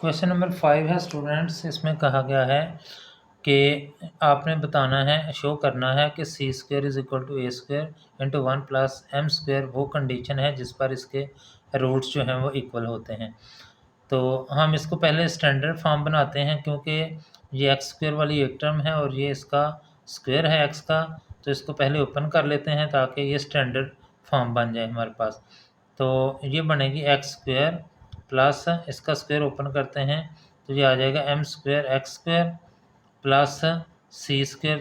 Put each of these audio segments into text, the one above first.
Question number 5 है students. इसमें कहा गया है कि आपने बताना है, शो करना है कि c square is equal to a square into 1 plus m square वो कंडीशन है जिस पर इसके रूट्स जो हैं वो इक्वल होते हैं। तो हम इसको पहले स्टैंडर्ड फॉर्म बनाते हैं, क्योंकि ये एक्स स्क्वेयर वाली एक टर्म है और ये इसका स्क्वेयर है एक्स का। तो इसको पहले ओपन कर लेते हैं ताकि ये स्टैंडर्ड फॉर्म बन जाए हमारे पास। तो ये बनेगी एक्स स्क्वेयर प्लस इसका स्क्वेयर ओपन करते हैं तो ये आ जाएगा m square x square plus c square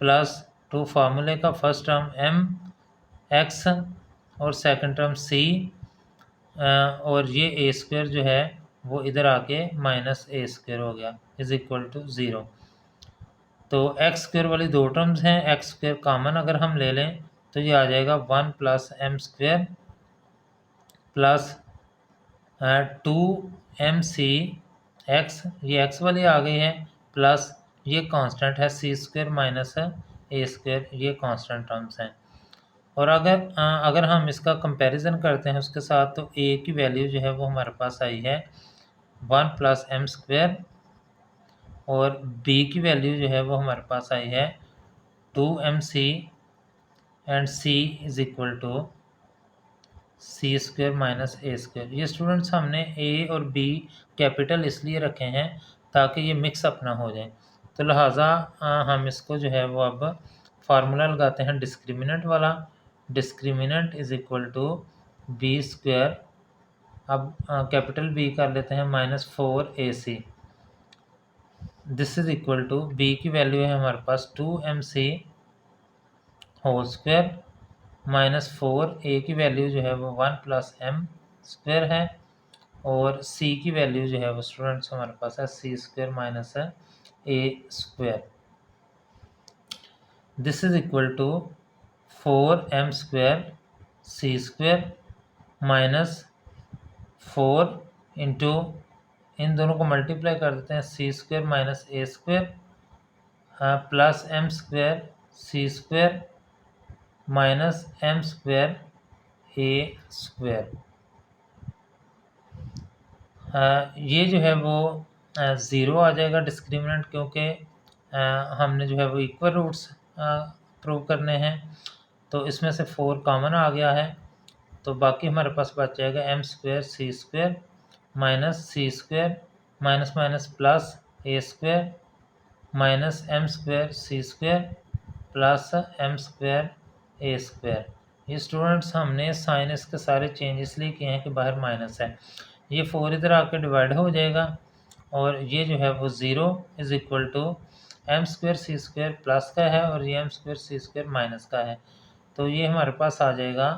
plus two फार्मूले का फर्स्ट टर्म एम एक्स और सेकंड टर्म सी, और ये ए स्क्वेयर जो है वो इधर आके माइनस ए स्क्वेयर हो गया इज इक्वल टू 0। तो एक्स स्क्वेयर वाली दो टर्म्स हैं, एक्स स्क्वेयर कॉमन अगर हम ले लें तो ये आ जाएगा 1 plus m square plus 2mc x, ये एक्स वाली आ गई है, प्लस ये कांस्टेंट है c square minus a square, ये कांस्टेंट टर्म्स हैं। और अगर हम इसका कंपैरिजन करते हैं उसके साथ तो ए की वैल्यू जो है वो हमारे पास आई है 1 प्लस एम स्क्वेयर और बी की वैल्यू जो है वो हमारे पास आई है 2mc and c is equal to c square minus a square. ये स्टूडेंट्स हमने ए और बी कैपिटल इसलिए रखे हैं ताकि ये मिक्स अप ना हो जाए। तो लिहाजा हम इसको जो है वो अब फार्मूला लगाते हैं डिस्क्रिमिनेंट वाला। Discriminant is equal to b square, अब कैपिटल बी कर लेते हैं -4ac। This is equal to b की वैल्यू है हमारे पास 2mc होल स्क्वेयर -4, ए की वैल्यू जो है वो 1 प्लस एम स्क्वेयर है और सी की वैल्यू जो है वो स्टूडेंट्स हमारे पास है सी स्क्वेयर माइनस है a square. This is equal to 4m square c square minus 4 into इन दोनों को मल्टीप्लाई कर देते हैं c square minus a square plus m square c square minus m square a square. ये जो है वो 0 आ जाएगा डिस्क्रिमिनेंट, क्योंकि हमने जो है वो इक्वल रूट्स प्रूव करने हैं। तो इसमें से 4 कॉमन आ गया है, तो बाकी हमारे पास बच जाएगा m square c square minus c square minus minus plus a square minus m square c square plus m square a square. ये स्टूडेंट्स हमने साइन इसके सारे चेंज इसलिए किए हैं कि बाहर माइनस है। ये 4 इधर आके डिवाइड हो जाएगा और ये जो है वो 0 is equal to m square c square plus का है और ये m square c square minus का है। तो ये हमारे पास आ जाएगा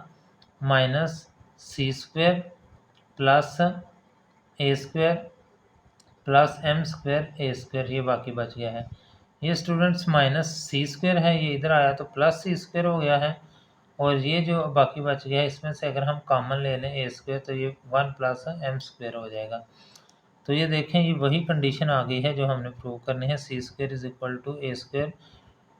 minus c square plus a square plus m square a square, ये बाकी बच गया है। ये स्टूडेंट्स माइनस सी स्क्वेयर है, ये इधर आया तो प्लस सी स्क्वेयर हो गया है और ये जो बाकी बच गया है इसमें से अगर हम कॉमन ले लें ए स्क्वेयर तो ये 1 प्लस एम स्क्वेयर हो जाएगा। तो ये देखें ये वही कंडीशन आ गई है जो हमने प्रूव करनी है, c square is equal to a square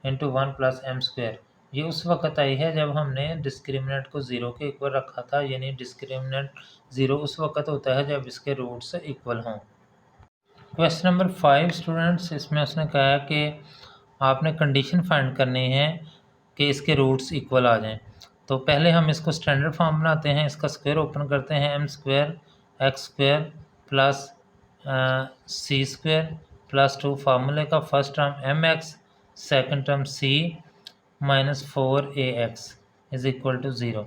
into 1 plus m square. ये उस वक्त आई है जब हमने डिस्क्रिमिनेंट को 0 के इक्वल रखा था, यानी डिस्क्रिमिनेंट 0 उस वक्त होता है जब इसके रूट्स इक्वल हों। क्वेश्चन नंबर 5 स्टूडेंट्स, इसमें उसने कहा कि आपने कंडीशन फाइंड करनी है कि इसके रूट्स इक्वल आ जाएं। तो पहले हम इसको स्टैंडर्ड फॉर्म बनाते हैं, इसका स्क्वायर ओपन करते हैं m square x square plus c square plus 2 फार्मूले का first term m x second term c minus 4ax is equal to 0।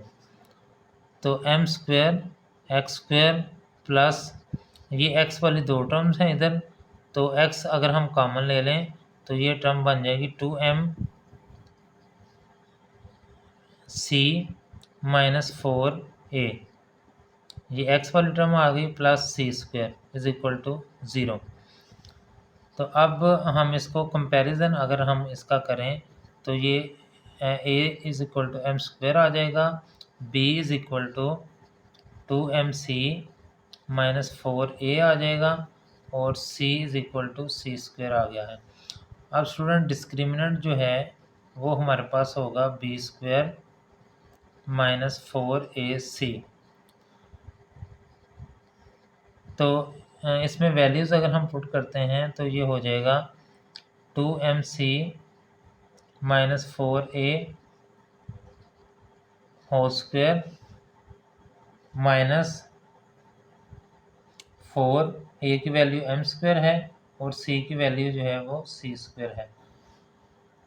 तो m square x square plus ये x वाली दो टर्म्स हैं इधर, तो x अगर हम कॉमन ले लें तो ये टर्म बन जाएगी 2m c माइनस 4a, ये x वाली टर्म आ गई plus c square is equal to 0। तो अब हम इसको कंपैरिजन अगर हम इसका करें तो ये a is equal to m square आ जाएगा, b is equal to 2mc minus 4a आ जाएगा और c is equal to c square आ गया है। अब स्टूडेंट डिस्क्रिमिनेंट जो है वो हमारे पास होगा b स्क्वायर माइनस 4ac। तो इसमें वैल्यूज़ अगर हम पुट करते हैं तो ये हो जाएगा 2mc minus 4a whole square minus 4a की वैल्यू m स्क्वायर है और c की वैल्यू जो है वो c स्क्वायर है।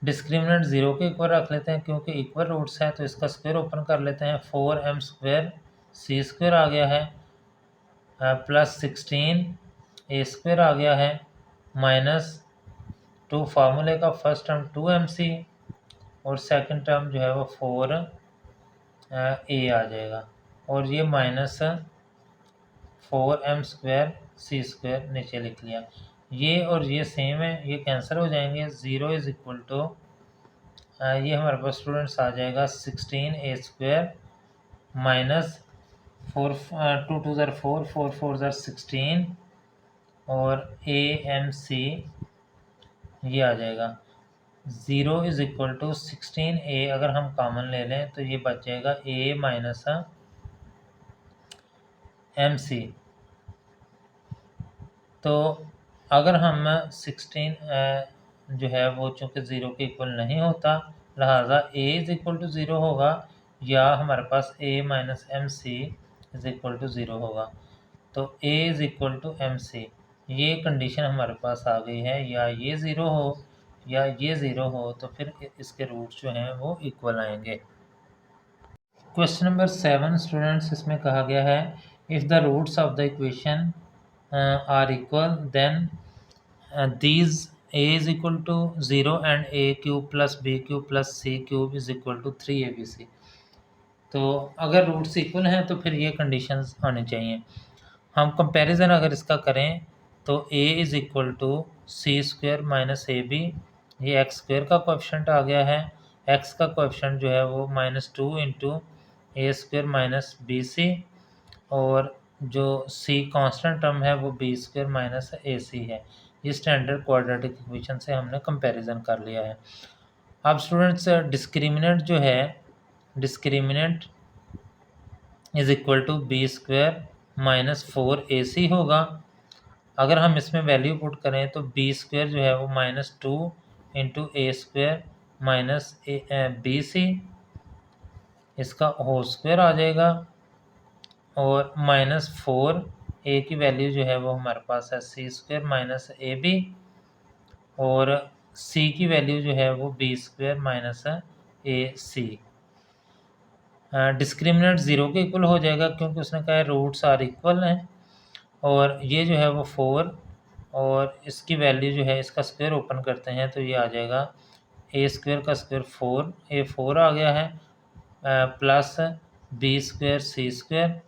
डिस्क्रिमिनेंट 0 के इक्वल रख लेते हैं क्योंकि इक्वल रूट्स है, तो इसका स्क्वायर ओपन कर लेते हैं। 4m स्क्वायर c स्क्वायर आ गया है प्लस 16 a स्क्वायर आ गया है माइनस 2 फार्मूले का फर्स्ट टर्म 2mc और सेकंड टर्म जो है वो 4a आ जाएगा और ये minus 4m square c square नीचे लिख लिया। ये और ये सेम है, ये कैंसिल हो जाएंगे। 0 इज इक्वल टू ये हमारे पास स्टूडेंट्स आ जाएगा 16a स्क्वायर माइनस 4 2 2 ज़र 4 4 4 ज़र 16 और amc ये आ जाएगा। 0 इज इक्वल टू 16a अगर हम कॉमन ले लें तो ये बच जाएगा a माइनस mc। तो अगर हम 16 जो है वो चूँकि 0 के इक्वल नहीं होता, लिहाजा a इज़ इक्वल टू 0 होगा या हमारे पास a minus m c is equal to 0 होगा। तो a is equal to m c, ये कंडीशन हमारे पास आ गई है। या ये 0 हो या ये 0 हो तो फिर इसके रूट्स जो हैं वो इक्वल आएंगे। क्वेश्चन नंबर 7 स्टूडेंट्स, इसमें कहा गया है if the roots of the equation are equal then these a is equal to 0 and a cube plus b cube plus c cube is equal to 3abc। तो अगर roots equal हैं तो फिर ये कंडीशंस आनी चाहिए। हम कंपैरिजन अगर इसका करें तो a is equal to c square minus a b, ये एक्स स्क्वायर का कोएफिशिएंट आ गया है। x का कोएफिशिएंट जो है वो -2 into a square minus b c और जो c कांस्टेंट टर्म है वो b square minus a c है। ये स्टैंडर्ड क्वाड्रेटिक इक्वेशन से हमने कंपैरिजन कर लिया है। अब स्टूडेंट्स डिस्क्रिमिनेंट जो है, discriminant is equal to b square minus 4ac होगा। अगर हम इसमें वैल्यू पुट करें तो बी स्क्वायर जो है वो -2 into a square minus b सी, इसका होल स्क्वायर आ जाएगा और -4 a की वैल्यू जो है वो हमारे पास है सी स्क्वायर माइनस ए बी और c की वैल्यू जो है वो b square minus a C. Discriminant 0 के इक्वल हो जाएगा क्योंकि उसने कहा है रूट्स आर इक्वल हैं और ये जो है वो 4 और इसकी वैल्यू जो है, इसका स्क्वायर ओपन करते हैं तो ये आ जाएगा ए स्क्वायर का स्क्वायर 4 ए 4 आ गया है plus b square c square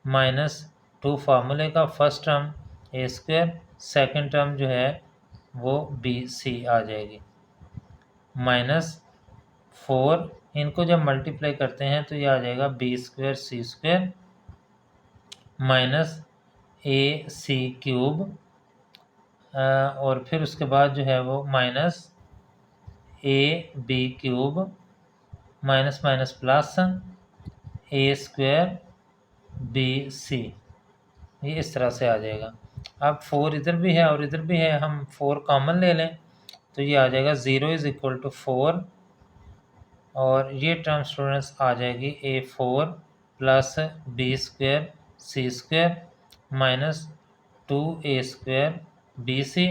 minus 2 फार्मूले का फर्स्ट टर्म ए स्क्वायर, सेकेंड टर्म जो है वो बी सी आ जाएगी -4। इनको जब मल्टीप्लाई करते हैं तो ये आ जाएगा b square c square minus a c cube और फिर उसके बाद जो है वो minus a b cube minus minus plus a square b c, ये इस तरह से आ जाएगा। अब 4 इधर भी है और इधर भी है, हम 4 कॉमन ले लें तो ये आ जाएगा 0 इज़ इक्वल टू 4 और ये टर्म स्टूडेंट्स आ जाएगी a4 plus b square c square minus 2a square b c.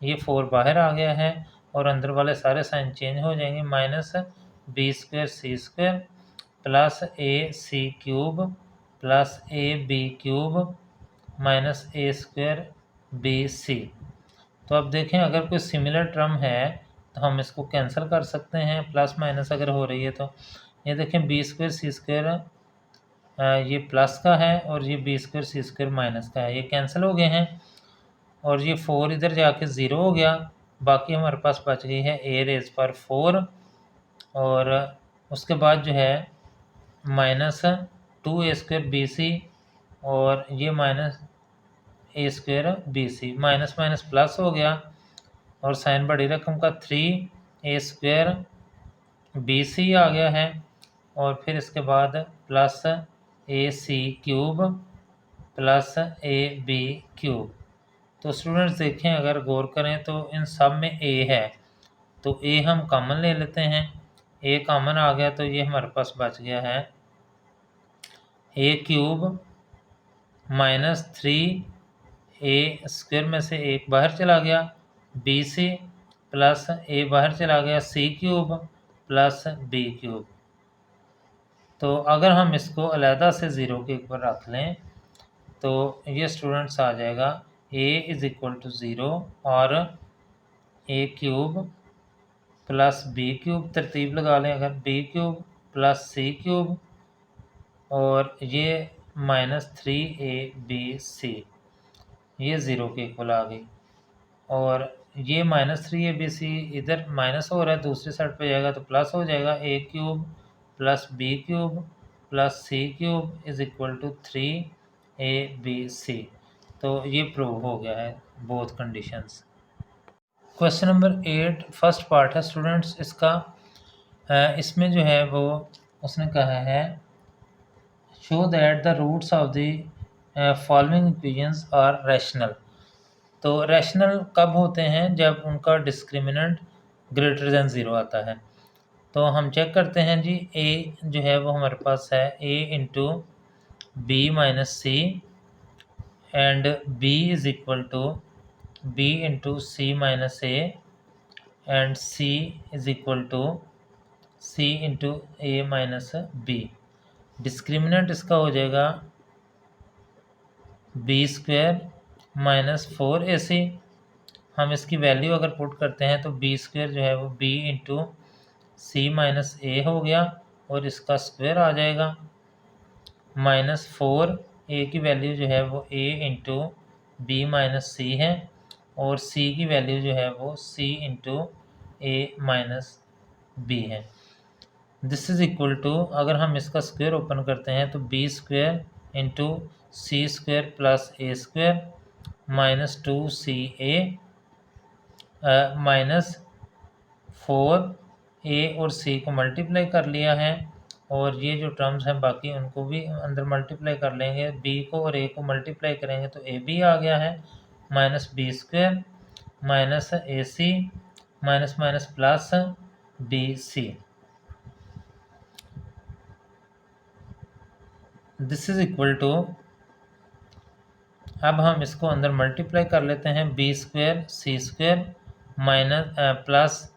ये 4 बाहर आ गया है और अंदर वाले सारे साइन चेंज हो जाएंगे, minus b square c square plus a c cube plus a b cube minus a square b c. तो अब देखें अगर कोई सिमिलर टर्म है तो हम इसको कैंसिल कर सकते हैं, प्लस माइनस अगर हो रही है तो। ये देखें बी स्क्वायर सी स्क्वायर ये प्लस का है और ये B square c square minus का है, ये कैंसिल हो गए हैं और ये 4 इधर जाके 0 हो गया। बाकी हमारे पास बच गई है a रेज पर 4 और उसके बाद जो है -2a स्क्वायर बी सी और ये minus a square b c, minus minus plus हो गया और साइन बड़ी रकम का 3a स्क्वायर बी सी आ गया है और फिर इसके बाद plus a c cube plus a b cube, तो स्टूडेंट्स देखें, अगर गौर करें तो इन सब में ए है, तो ए हम कॉमन ले लेते हैं। ए कॉमन आ गया तो ये हमारे पास बच गया है ए क्यूब माइनस 3a² में से एक बाहर चला गया बी से, प्लस ए बाहर चला गया सी क्यूब प्लस बी क्यूब। तो अगर हम इसको अलहदा से ज़ीरो के ऊपर रख लें तो ये स्टूडेंट्स आ जाएगा a इज़ इक्वल टू 0 और ए क्यूब प्लस बी क्यूब, तरतीब लगा लें अगर, B cube plus c cube और ये माइनस 3abc, ये 0 के इक्वल आ गई। और ये माइनस 3abc इधर माइनस हो रहा है, दूसरी साइड पे जाएगा तो प्लस हो जाएगा a cube plus b cube plus c cube is equal to 3abc। तो ये प्रूव हो गया है both conditions. Question number 8 first part है स्टूडेंट्स इसका। इसमें जो है वो उसने कहा है show that the roots of the following equations are rational. तो रैशनल कब होते हैं? जब उनका डिस्क्रिमिनेंट ग्रेटर दैन 0 आता है। तो हम चेक करते हैं जी, ए जो है वो हमारे पास है a into b minus c and b is equal to b into c minus a and c is equal to c into a minus b. Discriminant इसका हो जाएगा b² माइनस 4ac। हम इसकी वैल्यू अगर पुट करते हैं तो b² जो है वो b इंटू सी माइनस ए हो गया और इसका स्क्वायर आ जाएगा माइनस 4a की वैल्यू जो है वो a इंटू बी माइनस सी है और c की वैल्यू जो है वो c into a minus B है। दिस इज़ इक्वल टू, अगर हम इसका स्क्वायर ओपन करते हैं तो b² into c² plus a² minus 2ca minus 4a और c को मल्टीप्लाई कर लिया है और ये जो टर्म्स हैं बाकी उनको भी अंदर मल्टीप्लाई कर लेंगे। b को और a को मल्टीप्लाई करेंगे तो ab आ गया है minus b² minus ac minus minus plus bc। This is equal to, अब हम इसको अंदर मल्टीप्लाई कर लेते हैं b² c² minus plus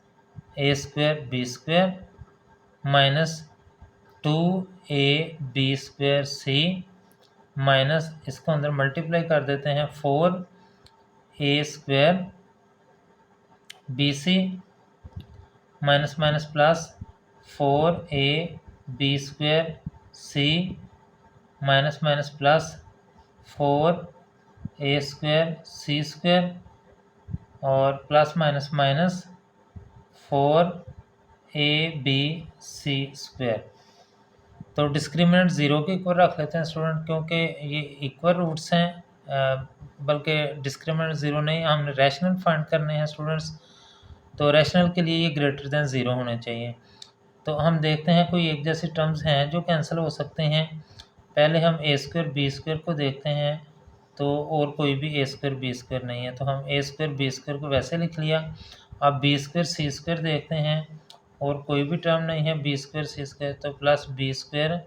a² b² minus 2ab² c minus इसको अंदर मल्टीप्लाई कर देते हैं 4a² bc minus minus plus 4ab² c minus minus plus 4a² c² और प्लस माइनस माइनस 4abc²। तो डिस्क्रिमिनेंट 0 के इक्वल रख लेते हैं स्टूडेंट, क्योंकि ये इक्वल रूट्स हैं, बल्कि डिस्क्रिमिनेंट 0 नहीं, हमने रैशनल फाइंड करने हैं स्टूडेंट्स। तो रैशनल के लिए ये ग्रेटर दैन 0 होने चाहिए। तो हम देखते हैं कोई एक जैसी टर्म्स हैं जो कैंसिल हो सकते हैं। पहले हम a² b² को देखते हैं, तो और कोई भी a² b² नहीं है तो हम a² b² को वैसे लिख लिया। अब b² c² देखते हैं और कोई भी टर्म नहीं है b² c² तो प्लस b²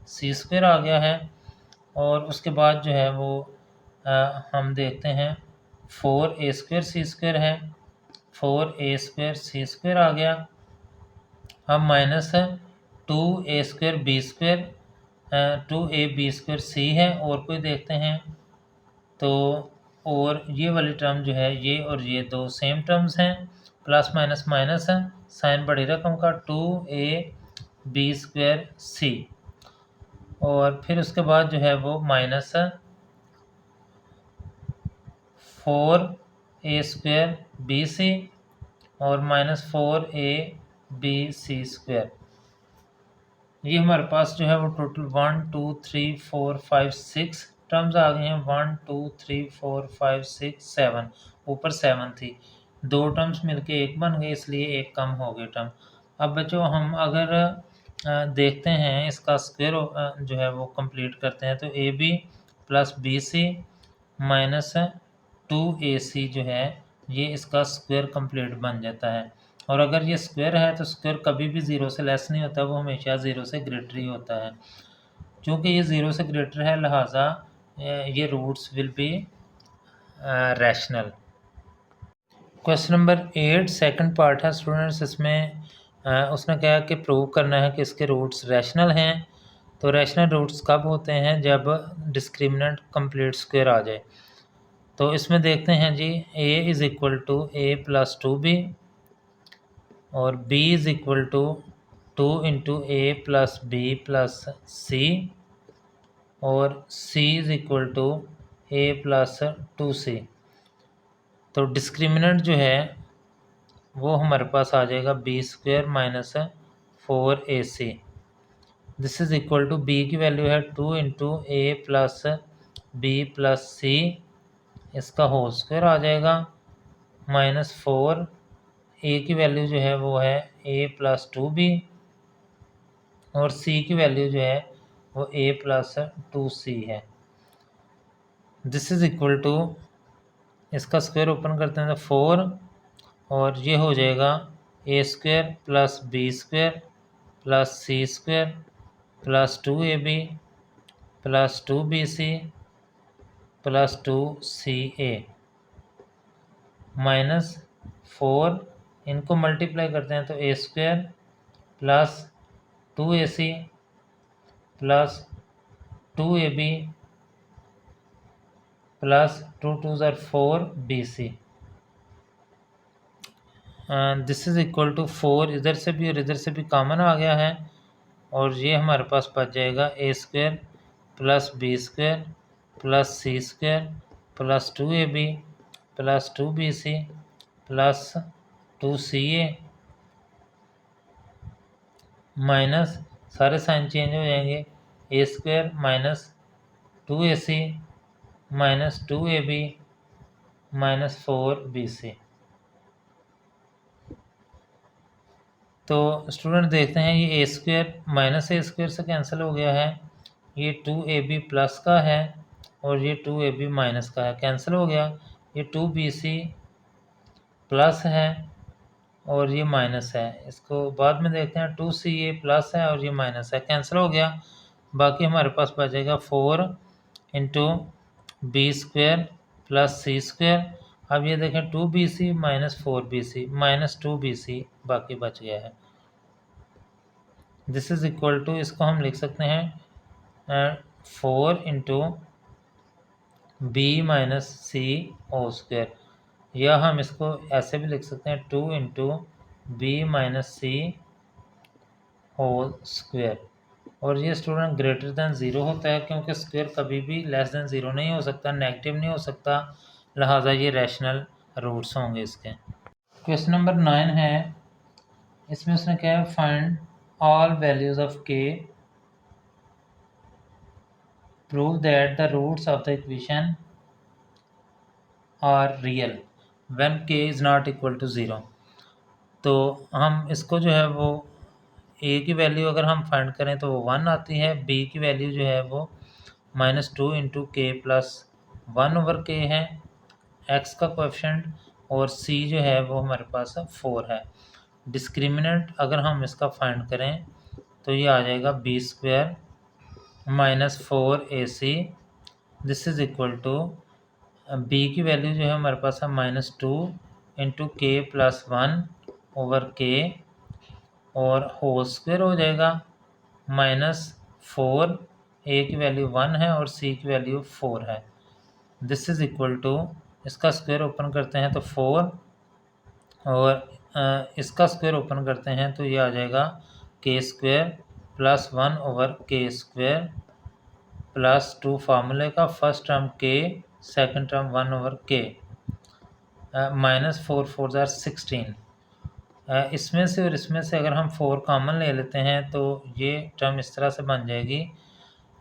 c² आ गया है। और उसके बाद जो है वो हम देखते हैं 4a² c² है, 4a² c² आ गया। अब minus 2a² b² 2ab² c है और कोई देखते हैं तो, और ये वाली टर्म जो है ये और ये दो सेम टर्म्स हैं, प्लस माइनस माइनस है, साइन बड़ी रकम का 2ab² c और फिर उसके बाद जो है वो माइनस 4a² bc और माइनस 4abc²। ये हमारे पास जो है वो टोटल 1 2 3 4 5 6 टर्म्स आ गए हैं। 1 2 3 4 5 6 7, ऊपर 7 थी, दो टर्म्स मिलके एक बन गए, इसलिए एक कम हो गई टर्म। अब बच्चों हम अगर देखते हैं इसका स्क्वायर जो है वो कंप्लीट करते हैं तो ab plus bc minus 2ac जो है ये इसका स्क्वायर कंप्लीट बन जाता है। और अगर ये स्क्वायर है तो स्क्वायर कभी भी 0 से लेस नहीं होता, वो हमेशा 0 से ग्रेटर ही होता है। क्योंकि ये 0 से ग्रेटर है लिहाजा ये roots will be rational. Question number 8 second part है स्टूडेंट्स। इसमें उसने कहा कि प्रूव करना है कि इसके रूट्स रैशनल हैं। तो रैशनल रूट्स कब होते हैं? जब डिस्क्रिमिनेंट कंप्लीट स्क्वायर आ जाए। तो इसमें देखते हैं जी, a is equal to a plus 2b और b is equal to 2 into a plus b plus c और c is equal to a plus 2c। तो डिस्क्रिमिनेंट जो है वो हमारे पास आ जाएगा b square minus 4ac। This is equal to b की वैल्यू है 2 into a plus b plus c, इसका होल स्क्वायर आ जाएगा माइनस 4। ए की वैल्यू जो है वो है ए प्लस 2b और सी की वैल्यू जो है वो ए प्लस 2c है। दिस इज़ इक्वल टू, इसका स्क्वायर ओपन करते हैं तो 4 और ये हो जाएगा a square plus b square plus c square plus 2ab plus 2bc plus 2ca minus 4, इनको मल्टीप्लाई करते हैं तो a square plus 2ac plus 2ab plus 2 2 4bc। This is equal to 4, इधर से भी और इधर से भी कॉमन आ गया है और ये हमारे पास बच जाएगा a square plus b square plus c square plus 2ab plus 2bc plus 2ca minus, सारे साइन चेंज हो जाएंगे, a square minus 2ac minus 2ab minus 4bc। तो स्टूडेंट देखते हैं ये a square minus a square से cancel हो गया है, ये 2ab प्लस का है और ये 2ab माइनस का है, कैंसिल हो गया। ये 2bc प्लस है और ये माइनस है, इसको बाद में देखते हैं। 2ca प्लस है और ये माइनस है, कैंसिल हो गया। बाकी हमारे पास बचेगा 4 into B square plus c square. अब ये देखें 2bc minus 4bc minus 2bc बाकी बच गया है। दिस इज़ इक्वल टू, इसको हम लिख सकते हैं 4 इंटू बी माइनस सी होल स्क्वायर, या हम इसको ऐसे भी लिख सकते हैं 2 इंटू बी माइनस सी होल स्क्वायर। और ये स्टूडेंट ग्रेटर दैन 0 होता है क्योंकि स्क्वायर कभी भी लेस दैन 0 नहीं हो सकता, नेगेटिव नहीं हो सकता, लिहाजा ये रैशनल रूट्स होंगे इसके। क्वेश्चन नंबर 9 है, इसमें उसने क्या है, find all values of k, prove that the roots of the equation are real when k is not equal to 0। तो हम इसको जो है वो a की वैल्यू अगर हम फाइंड करें तो वो 1 आती है, b की वैल्यू जो है वो -2 इंटू के प्लस 1 ओवर के है, x का कोएफिशिएंट, और c जो है वो हमारे पास 4 है। डिस्क्रिमिनेंट अगर हम इसका फाइंड करें तो ये आ जाएगा b square minus 4ac। This is equal to, b की वैल्यू जो है हमारे पास है -2 इंटू के प्लस 1 ओवर के और होल स्क्वायर हो जाएगा -4, a की वैल्यू 1 है और c की वैल्यू 4 है। दिस इज़ इक्वल टू, इसका स्क्वायर ओपन करते हैं तो 4 और इसका स्क्वायर ओपन करते हैं तो ये आ जाएगा के square plus 1 over k square plus 2 फार्मूले का, फर्स्ट टर्म के, सेकंड टर्म 1 ओवर के, -4 4 ज़ार 16। इसमें से और इसमें से अगर हम 4 कॉमन ले लेते हैं तो ये टर्म इस तरह से बन जाएगी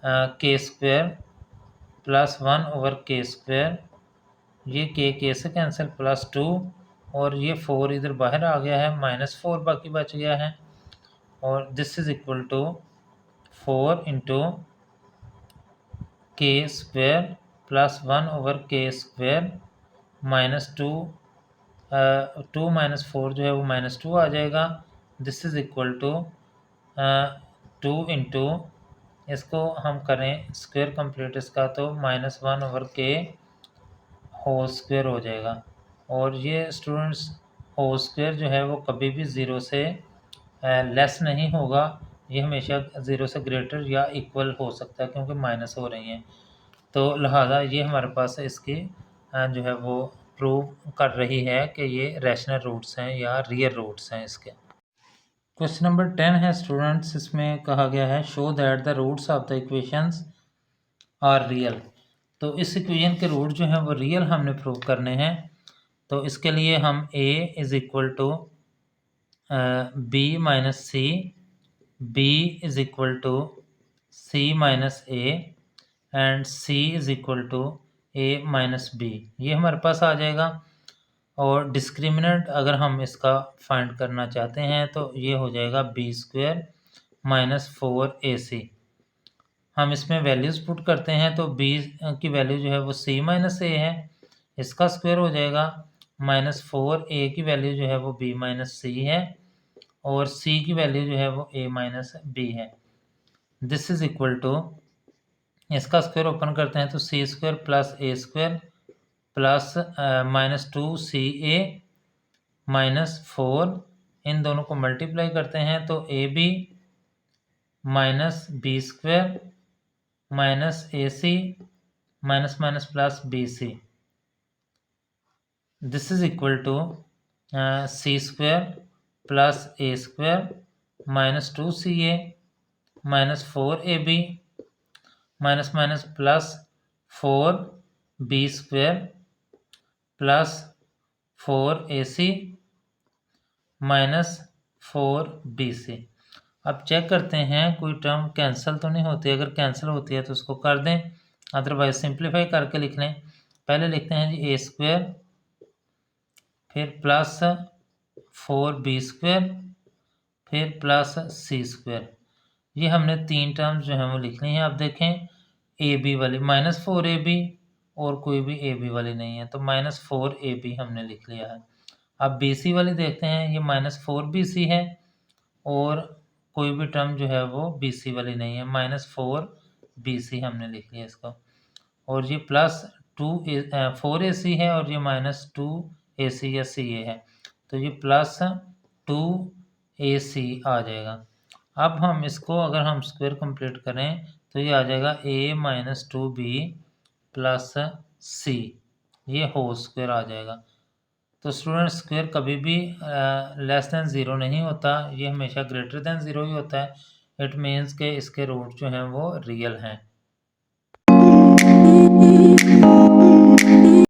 के square plus 1 over k square, ये के से कैंसिल, प्लस 2 और ये 4 इधर बाहर आ गया है, -4 बाकी बच गया है। और this is equal to 4 into k square plus 1 over k square -2 2 - 4 जो है वो -2 आ जाएगा। This is equal to 2 into, इसको हम करें स्क्वायर कंप्लीट इसका तो -1/k होल स्क्वायर हो जाएगा। और ये स्टूडेंट्स होल स्क्वायर जो है वो कभी भी ज़ीरो से लेस नहीं होगा, ये हमेशा ज़ीरो से ग्रेटर या इक्वल हो सकता है क्योंकि माइनस हो रही हैं। तो लिहाजा ये हमारे पास इसकी जो है वो प्रूव कर रही है कि ये रैशनल रूट्स हैं या रियल रूट्स हैं इसके। क्वेश्चन नंबर 10 है स्टूडेंट्स, इसमें कहा गया है show that the roots of the equations are real. तो इस इक्वेशन के रूट जो हैं वो रियल हमने प्रूव करने हैं। तो इसके लिए हम a is equal to b minus c, b is equal to c minus a and c is equal to a minus b, ये हमारे पास आ जाएगा। और डिस्क्रिमिनेंट अगर हम इसका फाइंड करना चाहते हैं तो ये हो जाएगा b² माइनस 4ac। हम इसमें वैल्यूज़ पुट करते हैं तो b की वैल्यू जो है वो c माइनस a है, इसका स्क्वायर हो जाएगा, -4a की वैल्यू जो है वो b माइनस c है और c की वैल्यू जो है वो a माइनस b है। दिस इज़ इक्वल टू, इसका स्क्वायर ओपन करते हैं तो c² plus a² plus -2ca -4, इन दोनों को मल्टीप्लाई करते हैं तो ab minus b² minus ac minus minus plus bc। This is equal to c² plus a² -2ca -4ab minus minus plus 4b² plus 4ac minus 4bc। अब check करते हैं कोई term cancel तो नहीं होती, अगर कैंसिल होती है तो उसको कर दें, अदरवाइज सिंप्लीफाई करके लिख लें। पहले लिखते हैं जी a², फिर प्लस 4b², फिर प्लस c²। ये हमने तीन टर्म्स जो हैं वो लिखनी है। अब देखें ab वाली -4ab और कोई भी ab वाली नहीं है तो -4ab हमने लिख लिया है। अब bc वाली देखते हैं, ये -4bc है और कोई भी टर्म जो है वो bc वाली नहीं है, -4bc हमने लिख लिया इसको। और ये प्लस 4ac है और ये -2ac या ca है तो ये प्लस 2ac आ जाएगा। अब हम इसको अगर हम स्क्वायर कंप्लीट करें तो ये आ जाएगा a minus 2b plus c, ये होल स्क्वायर आ जाएगा। तो स्टूडेंट स्क्वायर कभी भी लेस देन ज़ीरो नहीं होता, ये हमेशा ग्रेटर देन ज़ीरो ही होता है। इट मीन्स के इसके रूट जो हैं वो रियल हैं।